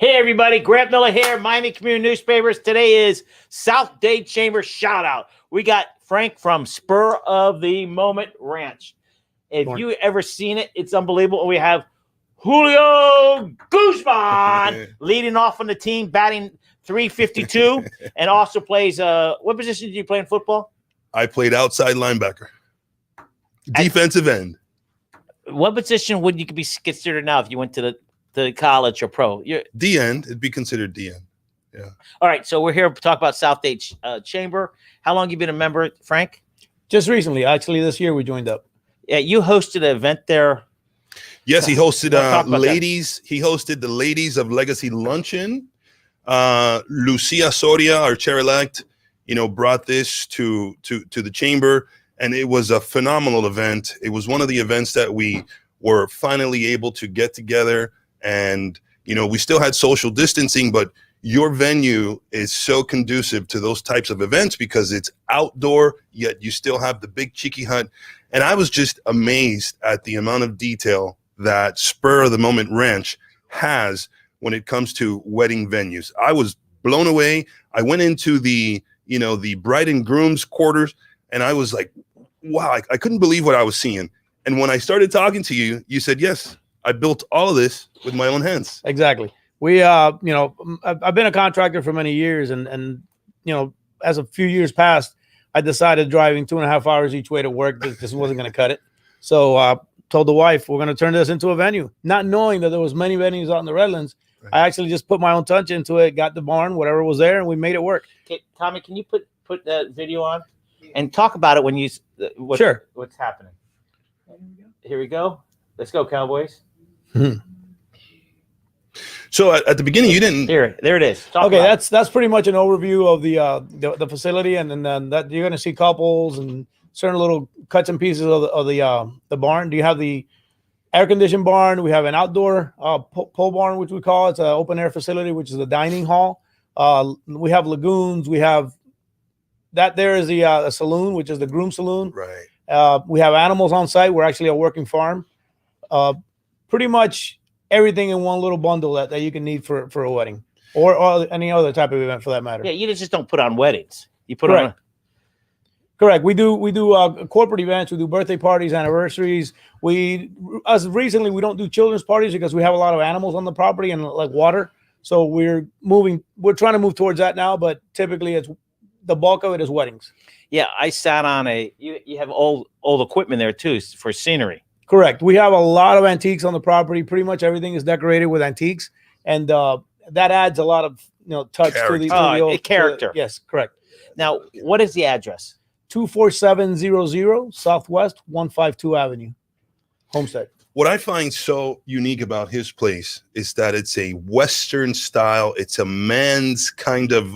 Hey, everybody. Grant Miller here, Miami Community Newspapers. Today is South Dade Chamber Shoutout. We got Frank from Spur of the Moment Ranch. If you ever seen it, it's unbelievable. We have Julio Guzman leading off on the team, batting .352, and also plays what position did you play in football? I played outside linebacker, defensive end. What position would you be considered now if you went to the college or pro? D end. It'd be considered D end. Yeah. All right. So we're here to talk about South Dade Chamber. How long have you been a member, Frank? Just recently. Actually, this year we joined up. Yeah, you hosted an event there. Yes, he hosted ladies. That. He hosted the Ladies of Legacy Luncheon. Lucia Soria, our chair-elect, brought this to the chamber, and it was a phenomenal event. It was one of the events that we were finally able to get together, and we still had social distancing, but your venue is so conducive to those types of events because it's outdoor, yet you still have the big cheeky hut. And I was just amazed at the amount of detail that Spur of the Moment Ranch has when it comes to wedding venues. I was blown away. I went into the bride and groom's quarters, and I was like, wow, I couldn't believe what I was seeing. And when I started talking to you, you said, yes, I built all of this with my own hands. Exactly. We, I've been a contractor for many years, and as a few years passed, I decided driving 2.5 hours each way to work, this wasn't going to cut it. So told the wife, we're going to turn this into a venue, not knowing that there was many venues out in the Redlands. Right. I actually just put my own touch into it, got the barn, whatever was there, and we made it work. Okay, Tommy, can you put that video on and talk about it when you sure what's happening? Here we go. Let's go, Cowboys. So at the beginning, you didn't. There it is. Okay, that's pretty much an overview of the facility, and then that you're going to see couples and certain little cuts and pieces of the barn. Do you have the air conditioned barn? We have an outdoor pole barn, which we call it's an open air facility, which is a dining hall. We have lagoons. We have that. There is a saloon, which is the groom saloon. Right. We have animals on site. We're actually a working farm. Pretty much everything in one little bundle that you can need for a wedding or any other type of event for that matter. Yeah, you just don't put on weddings. You put Correct. on. Correct. We do corporate events. We do birthday parties, anniversaries. Recently we don't do children's parties because we have a lot of animals on the property and like water. So we're trying to move towards that now, but typically it's the bulk of it is weddings. Yeah, I sat on you have old equipment there too for scenery. Correct. We have a lot of antiques on the property. Pretty much everything is decorated with antiques, and that adds a lot of touch character. to the character. Yes, correct. Now, what is the address? 24700 Southwest 152 Avenue, Homestead. What I find so unique about his place is that it's a Western style. It's a man's kind of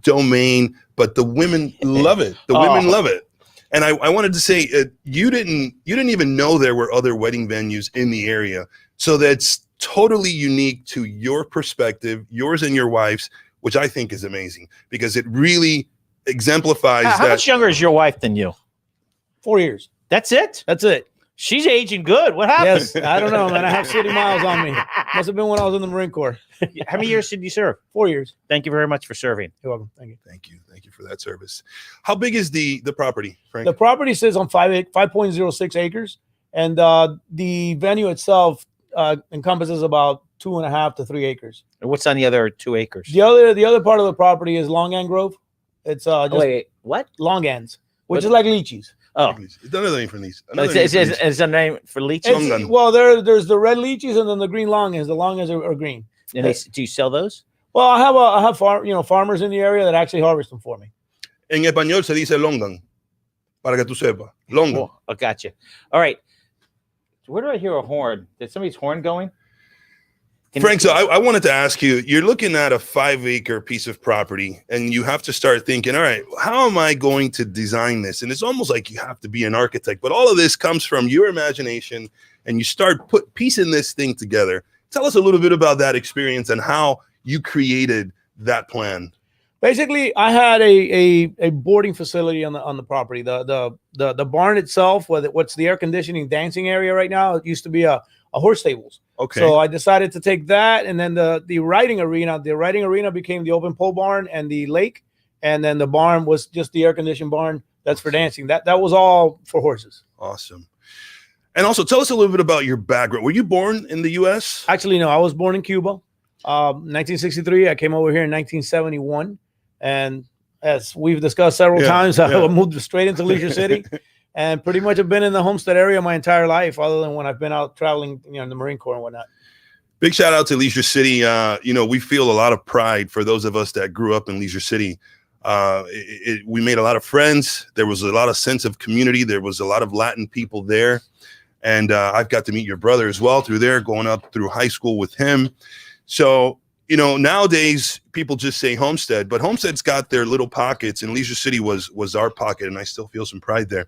domain, but the women love it. The women love it. And I wanted to say, you didn't even know there were other wedding venues in the area. So that's totally unique to your perspective, yours and your wife's, which I think is amazing because it really exemplifies How much younger is your wife than you? 4 years. That's it? That's it. She's aging good. What happened? Yes, I don't know, man. I have city miles on me. Must have been when I was in the Marine Corps. How many years did you serve? 4 years. Thank you very much for serving. You're welcome. Thank you. Thank you. Thank you for that service. How big is the property, Frank? The property sits on 5.06 acres, and the venue itself encompasses about 2.5 to 3 acres. And what's on the other 2 acres? The other part of the property is Longan Grove. It's wait, what? Longans, which is like lychees. Oh, it's another name for these. It's a name for lychees. Well, there's the red lychees and then the green longans. The longans are green. And do you sell those? Well, I have farmers in the area that actually harvest them for me. En español se dice longan, para que tú sepas. Longan. Oh, I got you. All right. Where do I hear a horn? Did somebody's horn going? Frank, so I wanted to ask you, you're looking at a 5-acre piece of property and you have to start thinking, all right, how am I going to design this? And it's almost like you have to be an architect, but all of this comes from your imagination and you start piecing this thing together. Tell us a little bit about that experience and how you created that plan. Basically, I had a boarding facility on the property. The barn itself, what's the air conditioning dancing area right now, it used to be a horse stables. Okay. So I decided to take that, and then the riding arena. The riding arena became the open pole barn and the lake, and then the barn was just the air conditioned barn. That's for dancing. That was all for horses. Awesome. And also, tell us a little bit about your background. Were you born in the U.S.? Actually, no. I was born in Cuba, 1963. I came over here in 1971, and as we've discussed several times, I moved straight into Leisure City, and pretty much have been in the Homestead area my entire life, other than when I've been out traveling, in the Marine Corps and whatnot. Big shout out to Leisure City. We feel a lot of pride for those of us that grew up in Leisure City. We made a lot of friends. There was a lot of sense of community. There was a lot of Latin people there. And I've got to meet your brother as well through there, going up through high school with him. So, nowadays people just say Homestead, but Homestead's got their little pockets, and Leisure City was our pocket, and I still feel some pride there.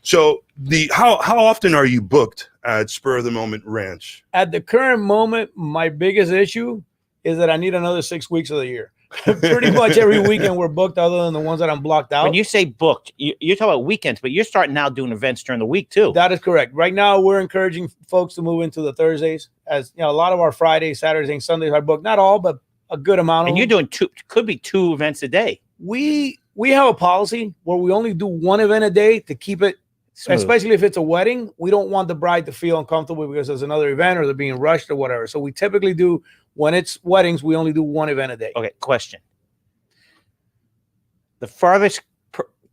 So how often are you booked at Spur of the Moment Ranch? At the current moment, my biggest issue is that I need another 6 weeks of the year. Pretty much every weekend we're booked, other than the ones that I'm blocked out. When you say booked, you're talking about weekends, but you're starting now doing events during the week too. That is correct. Right now, we're encouraging folks to move into the Thursdays, as a lot of our Fridays, Saturdays, and Sundays are booked. Not all, but a good amount of and them. You're doing could be 2 events a day. We have a policy where we only do 1 event a day to keep it smooth. Especially if it's a wedding. We don't want the bride to feel uncomfortable because there's another event or they're being rushed or whatever. So we typically do, when it's weddings, we only do 1 event a day. Okay, question. The farthest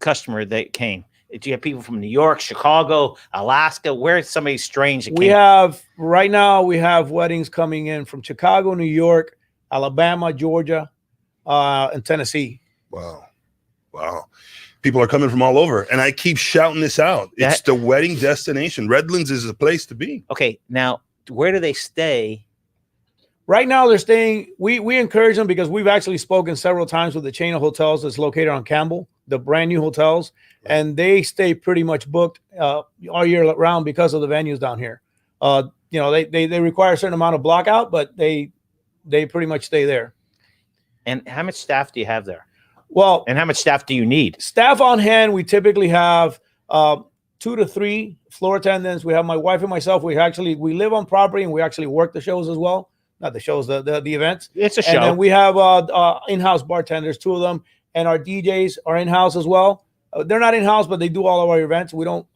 customer that came, do you have people from New York, Chicago, Alaska? Where's somebody strange that came? Right now, we have weddings coming in from Chicago, New York, Alabama, Georgia, and Tennessee. Wow. People are coming from all over, and I keep shouting this out. It's the wedding destination. Redlands is a place to be. Okay, now where do they stay? Right now, they're staying. We encourage them because we've actually spoken several times with the chain of hotels that's located on Campbell, the brand new hotels, and they stay pretty much booked all year round because of the venues down here. They require a certain amount of block out, but they pretty much stay there. And how much staff do you have there? Well, and how much staff do you need? Staff on hand, we typically have 2 to 3 floor attendants. We have my wife and myself. We live on property, and we actually work the shows as well. Not the shows, the events. It's a show. And then we have in-house bartenders, 2 of them, and our DJs are in-house as well. They're not in-house, but they do all of our events. We don't,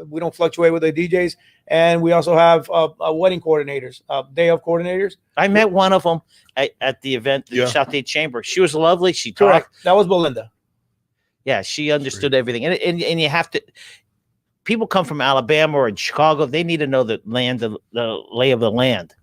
we don't fluctuate with the DJs. And we also have wedding coordinators, day of coordinators. I met one of them at the event, the Shoutout Chamber. She was lovely. She talked. Correct. That was Belinda. Yeah, she understood everything. And you have to. People come from Alabama or Chicago. They need to know the lay of the land.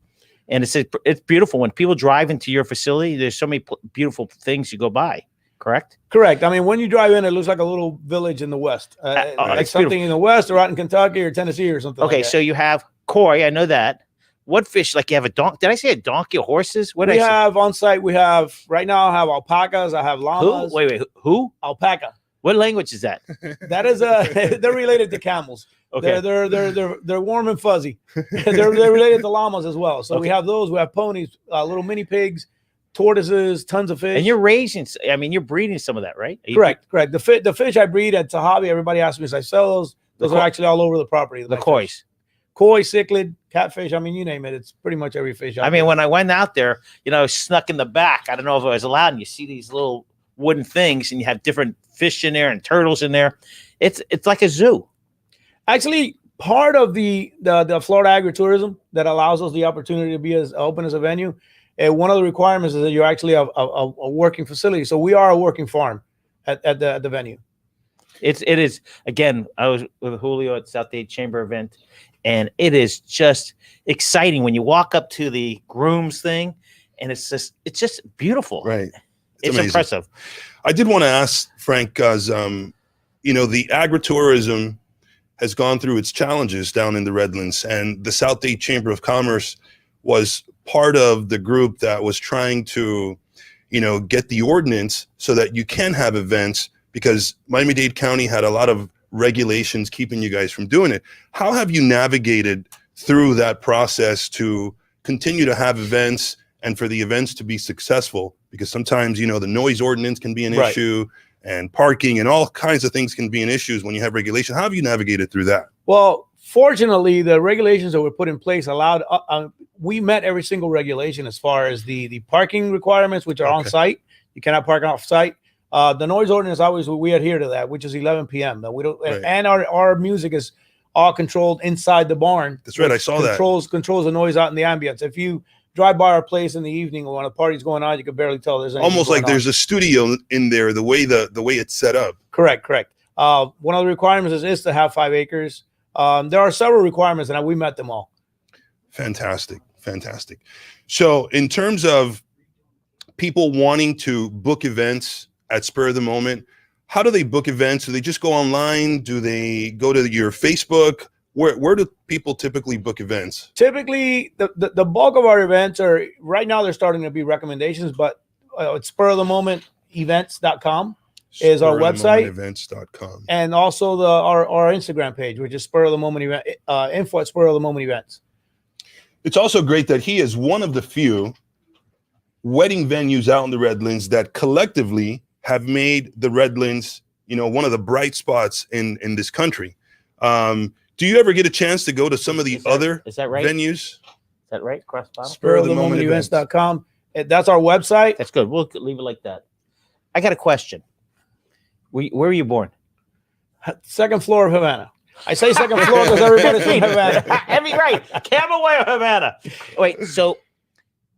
And it's beautiful when people drive into your facility. There's so many beautiful things you go by. Correct. I mean, when you drive in, it looks like a little village in the West, like something beautiful in the West or out in Kentucky or Tennessee or something. Okay, like that. So you have koi. I know that. What fish? Like you have a donkey? Did I say a donkey or horses? What we have on site? We have right now. I have alpacas. I have llamas. Who? Wait. Who? Alpaca. What language is that? That is they're related to camels. Okay. They're warm and fuzzy. they're related to llamas as well. So we have those. We have ponies, little mini pigs, tortoises, tons of fish. And you're raising. I mean, you're breeding some of that, right? Correct. The fish I breed at Tahabi. Everybody asks me if I sell those. Those are actually all over the property. The koi's. Koi, cichlid, catfish. I mean, you name it. It's pretty much every fish. I mean, when I went out there, snuck in the back. I don't know if I was allowed. And you see these little wooden things, and you have different fish in there and turtles in there. It's like a zoo. Actually, part of the Florida agritourism that allows us the opportunity to be as open as a venue, one of the requirements is that you're actually a working facility. So we are a working farm at the venue. It is. Again, I was with Julio at South Dade Chamber event, and it is just exciting when you walk up to the grooms thing, and it's just beautiful. Right. It's impressive. I did want to ask Frank, because the agritourism has gone through its challenges down in the Redlands, and the South Dade Chamber of Commerce was part of the group that was trying to, get the ordinance so that you can have events, because Miami-Dade County had a lot of regulations keeping you guys from doing it. How have you navigated through that process to continue to have events and for the events to be successful? Because sometimes, the noise ordinance can be an issue, and parking and all kinds of things can be an issue when you have regulation. How have you navigated through that? Well, Fortunately, the regulations that were put in place allowed. We met every single regulation as far as the parking requirements, which are on site. You cannot park off site. The noise ordinance, always we adhere to that, which is 11 p.m. That we don't, and our music is all controlled inside the barn. That's right. I saw controls the noise out in the ambience. If you drive by our place in the evening when a party's going on, you can barely tell there's anything almost like there's a studio in there. The way it's set up. Correct. One of the requirements is to have 5 acres. There are several requirements, and we met them all. Fantastic. So, in terms of people wanting to book events at Spur of the Moment, how do they book events? Do they just go online? Do they go to your Facebook? Where do people typically book events? Typically, the bulk of our events are right now. They're starting to be recommendations, but it's spurofthemomentevents.com is our website. Events.com. And also our Instagram page, which is Spur of the Moment event info at Spur of the Moment events. It's also great that he is one of the few wedding venues out in the Redlands that collectively have made the Redlands, one of the bright spots in this country. Do you ever get a chance to go to some of the other venues? Is that right? Correspondent? Spurofthemomentevents.com. That's our website. That's good. We'll leave it like that. I got a question. Where were you born? Second floor of Havana. I say second floor because everybody's from Havana. Right. Camagüey, Havana. Wait,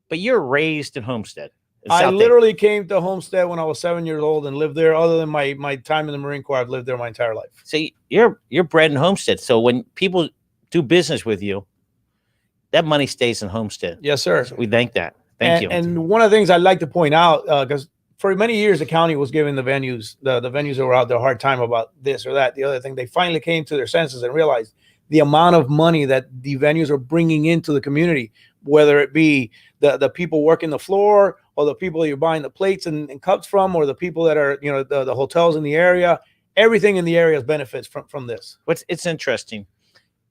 but you're raised in Homestead. I literally came to Homestead when I was 7 years old and lived there. Other than my time in the Marine Corps, I've lived there my entire life. So you're bred in Homestead. So when people do business with you, that money stays in Homestead. Yes, sir. So we thank that. Thank you. And one of the things I'd like to point out, because for many years the county was giving the venues that were out there a hard time about this or that, the other thing. They finally came to their senses and realized the amount of money that the venues are bringing into the community, whether it be the people working the floor or the people you're buying the plates and cups from, or the people that are, the hotels in the area. Everything in the area benefits from this. It's interesting.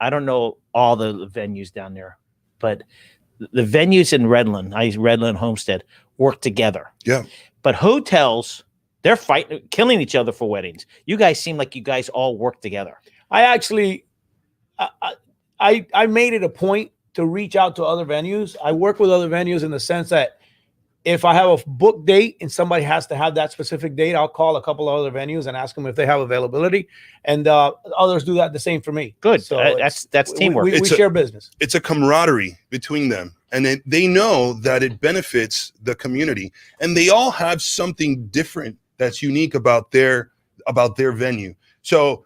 I don't know all the venues down there, but the venues in Redland, Redland Homestead, work together. Yeah. But hotels, they're fighting, killing each other for weddings. You guys seem like you guys all work together. I actually, I made it a point to reach out to other venues. I work with other venues in the sense that if I have a book date and somebody has to have that specific date, I'll call a couple of other venues and ask them if they have availability. And others do that the same for me. Good. So that's teamwork. We share business. It's a camaraderie between them. And they know that it benefits the community. And they all have something different that's unique about their venue. So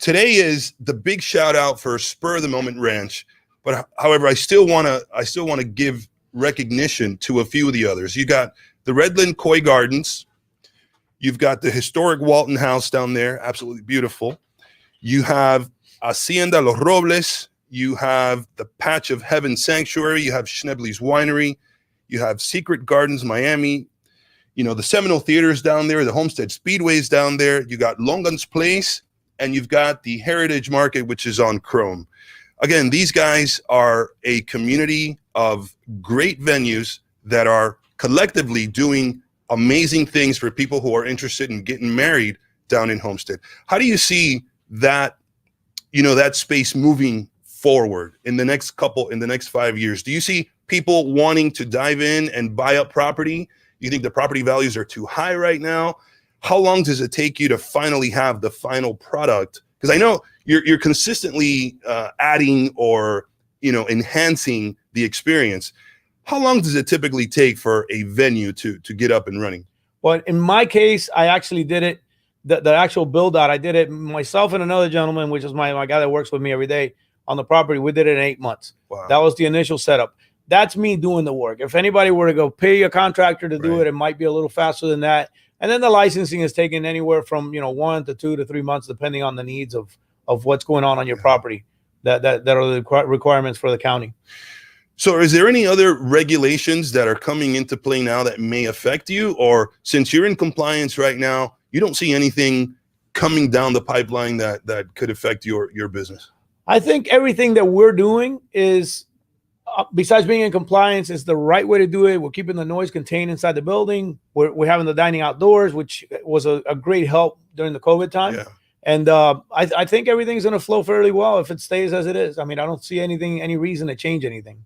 today is the big shout out for Spur of the Moment Ranch. But however, I still want to give recognition to a few of the others. You got the Redland Koi Gardens. You've got the historic Walton House down there, absolutely beautiful. You have Hacienda Los Robles. You have the Patch of Heaven Sanctuary. You have Schnebley's Winery. You have Secret Gardens Miami. The Seminole Theater's down there. The Homestead Speedway's down there. You got Longan's Place, and you've got the Heritage Market, which is on Chrome. Again, these guys are a community of great venues that are collectively doing amazing things for people who are interested in getting married down in Homestead. How do you see that, that space moving forward in the next 5 years? Do you see people wanting to dive in and buy up property? You think the property values are too high right now? How long does it take you to finally have the final product? Because I know you're consistently adding or enhancing the experience. How long does it typically take for a venue to get up and running? Well, in my case, I actually did it. The actual build out, I did it myself and another gentleman, which is my guy that works with me every day on the property. We did it in 8 months. Wow. That was the initial setup. That's me doing the work. If anybody were to go pay a contractor to do it, it might be a little faster than that. And then the licensing is taken anywhere from 1 to 2 to 3 months, depending on the needs of what's going on your property. That are the requirements for the county. So is there any other regulations that are coming into play now that may affect you? Or since you're in compliance right now, you don't see anything coming down the pipeline that could affect your business? I think everything that we're doing is, besides being in compliance, is the right way to do it. We're keeping the noise contained inside the building. We're having the dining outdoors, which was a great help during the COVID time. Yeah. And I think everything's going to flow fairly well if it stays as it is. I mean, I don't see any reason to change anything.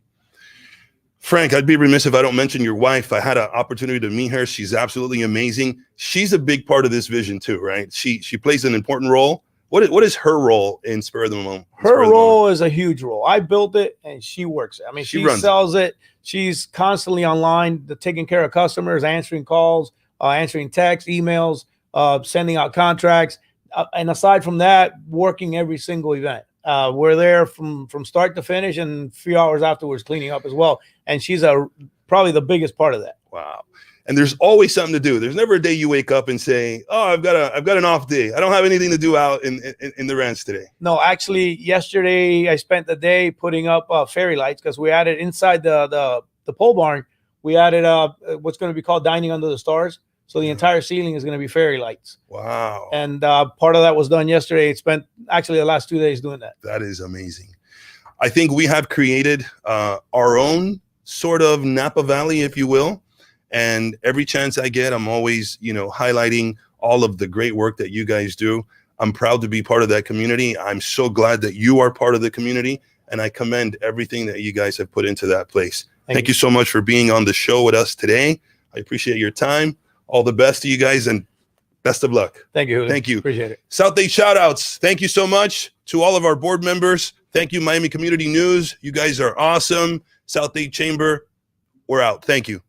Frank, I'd be remiss if I don't mention your wife. I had an opportunity to meet her. She's absolutely amazing. She's a big part of this vision too, right? She plays an important role. What is her role in Spur of the Moment? Her role is a huge role. I built it and she works it. I mean, she sells it. She's constantly online, taking care of customers, answering calls, answering texts, emails, sending out contracts. And aside from that, working every single event. We're there from start to finish, and a few hours afterwards cleaning up as well. And she's probably the biggest part of that. Wow. And there's always something to do. There's never a day you wake up and say, "Oh, I've got an off day. I don't have anything to do out in the ranch today." No, actually, yesterday I spent the day putting up fairy lights because we added inside the pole barn. We added what's going to be called dining under the stars. So the entire ceiling is going to be fairy lights. Wow. And part of that was done yesterday. It spent actually the last 2 days doing that. That is amazing. I think we have created our own sort of Napa Valley, if you will. And every chance I get, I'm always, highlighting all of the great work that you guys do. I'm proud to be part of that community. I'm so glad that you are part of the community. And I commend everything that you guys have put into that place. Thank you so much for being on the show with us today. I appreciate your time. All the best to you guys and best of luck. Thank you, Julio. Thank you. Appreciate it. South Dade Shoutouts. Thank you so much to all of our board members. Thank you, Miami Community News. You guys are awesome. South Dade Chamber, we're out. Thank you.